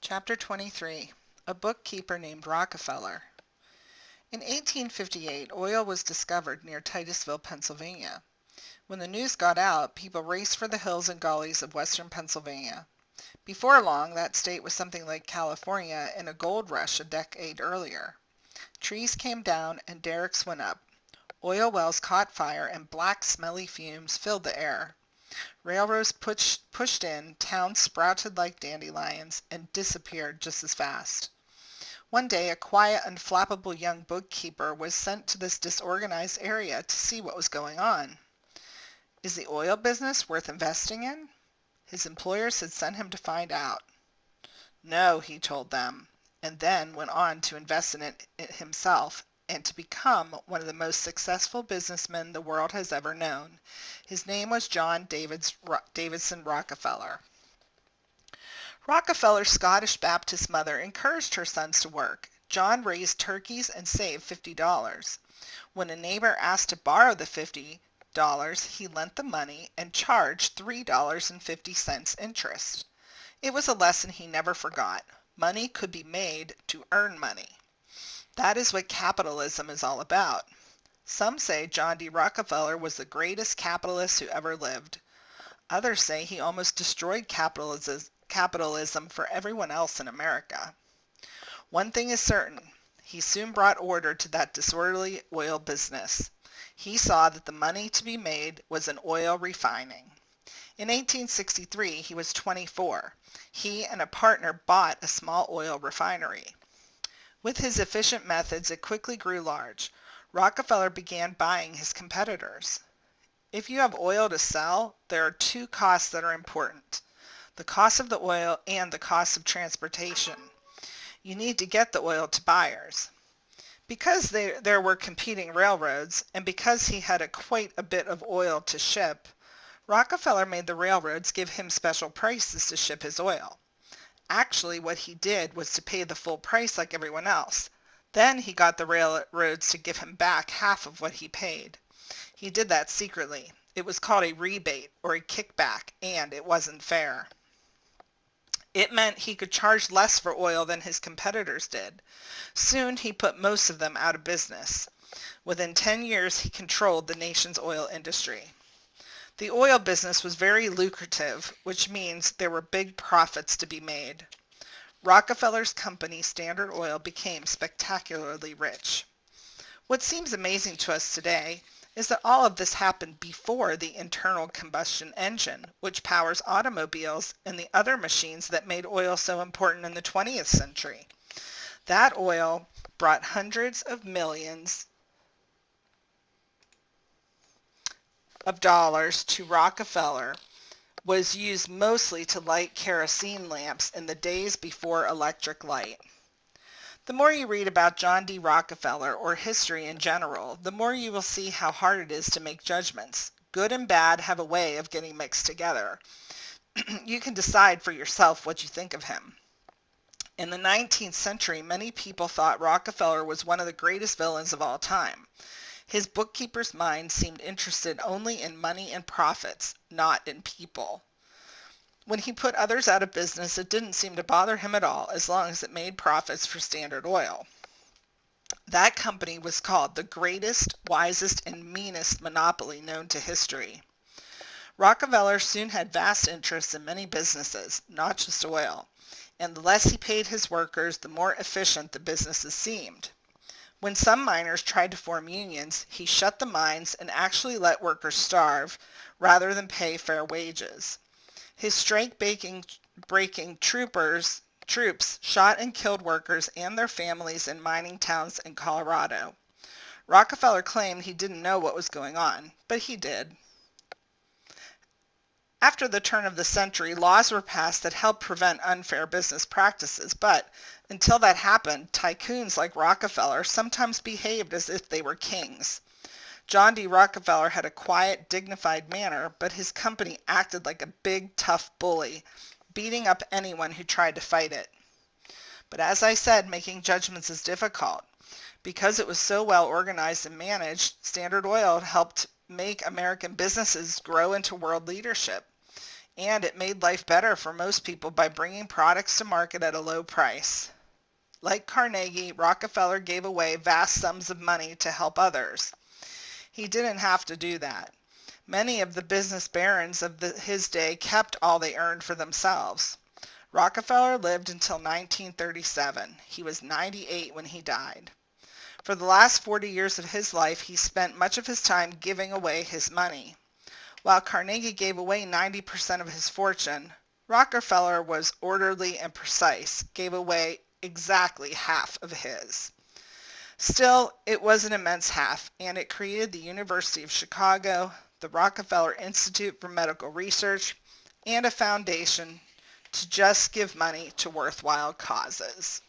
Chapter 23. A Bookkeeper Named Rockefeller. In 1858, oil was discovered near Titusville, Pennsylvania. When the news got out, people raced for the hills and gullies of western Pennsylvania. Before long, that state was something like California in a gold rush a decade earlier. Trees came down and derricks went up. Oil wells caught fire and black, smelly fumes filled the air. Railroads pushed in, towns sprouted like dandelions, and disappeared just as fast. One day a quiet, unflappable young bookkeeper was sent to this disorganized area to see what was going on. Is the oil business worth investing in? His employers had sent him to find out. No, he told them, and then went on to invest in it himself and to become one of the most successful businessmen the world has ever known. His name was John Davidson Rockefeller. Rockefeller's Scottish Baptist mother encouraged her sons to work. John raised turkeys and saved $50. When a neighbor asked to borrow the $50, he lent the money and charged $3.50 interest. It was a lesson he never forgot. Money could be made to earn money. That is what capitalism is all about. Some say John D. Rockefeller was the greatest capitalist who ever lived. Others say he almost destroyed capitalism for everyone else in America. One thing is certain, he soon brought order to that disorderly oil business. He saw that the money to be made was in oil refining. In 1863, he was 24. He and a partner bought a small oil refinery. With his efficient methods, it quickly grew large. Rockefeller began buying his competitors. If you have oil to sell, there are two costs that are important: the cost of the oil and the cost of transportation. You need to get the oil to buyers. Because there were competing railroads, and because he had quite a bit of oil to ship, Rockefeller made the railroads give him special prices to ship his oil. Actually, what he did was to pay the full price like everyone else. Then he got the railroads to give him back half of what he paid. He did that secretly. It was called a rebate or a kickback, and it wasn't fair. It meant he could charge less for oil than his competitors did. Soon he put most of them out of business. Within 10 years, he controlled the nation's oil industry. The oil business was very lucrative, which means there were big profits to be made. Rockefeller's company, Standard Oil, became spectacularly rich. What seems amazing to us today is that all of this happened before the internal combustion engine, which powers automobiles and the other machines that made oil so important in the 20th century. That oil brought hundreds of millions of dollars to Rockefeller, was used mostly to light kerosene lamps in the days before electric light. The more you read about John D. Rockefeller or history in general, the more you will see how hard it is to make judgments. Good and bad have a way of getting mixed together. You can decide for yourself what you think of him. In the 19th century, many people thought Rockefeller was one of the greatest villains of all time. His bookkeeper's mind seemed interested only in money and profits, not in people. When he put others out of business, it didn't seem to bother him at all, as long as it made profits for Standard Oil. That company was called the greatest, wisest, and meanest monopoly known to history. Rockefeller soon had vast interests in many businesses, not just oil, and the less he paid his workers, the more efficient the businesses seemed. When some miners tried to form unions, he shut the mines and actually let workers starve rather than pay fair wages. His strike-breaking troops shot and killed workers and their families in mining towns in Colorado. Rockefeller claimed he didn't know what was going on, but he did. After the turn of the century, laws were passed that helped prevent unfair business practices, but until that happened, tycoons like Rockefeller sometimes behaved as if they were kings. John D. Rockefeller had a quiet, dignified manner, but his company acted like a big, tough bully, beating up anyone who tried to fight it. But as I said, making judgments is difficult. Because it was so well organized and managed, Standard Oil helped make American businesses grow into world leadership. and it made life better for most people by bringing products to market at a low price. Like Carnegie, Rockefeller gave away vast sums of money to help others. He didn't have to do that. Many of the business barons of his day kept all they earned for themselves. Rockefeller lived until 1937. He was 98 when he died. For the last 40 years of his life, he spent much of his time giving away his money. While Carnegie gave away 90% of his fortune, Rockefeller was orderly and precise, gave away exactly half of his. Still, it was an immense half, and it created the University of Chicago, the Rockefeller Institute for Medical Research, and a foundation to just give money to worthwhile causes.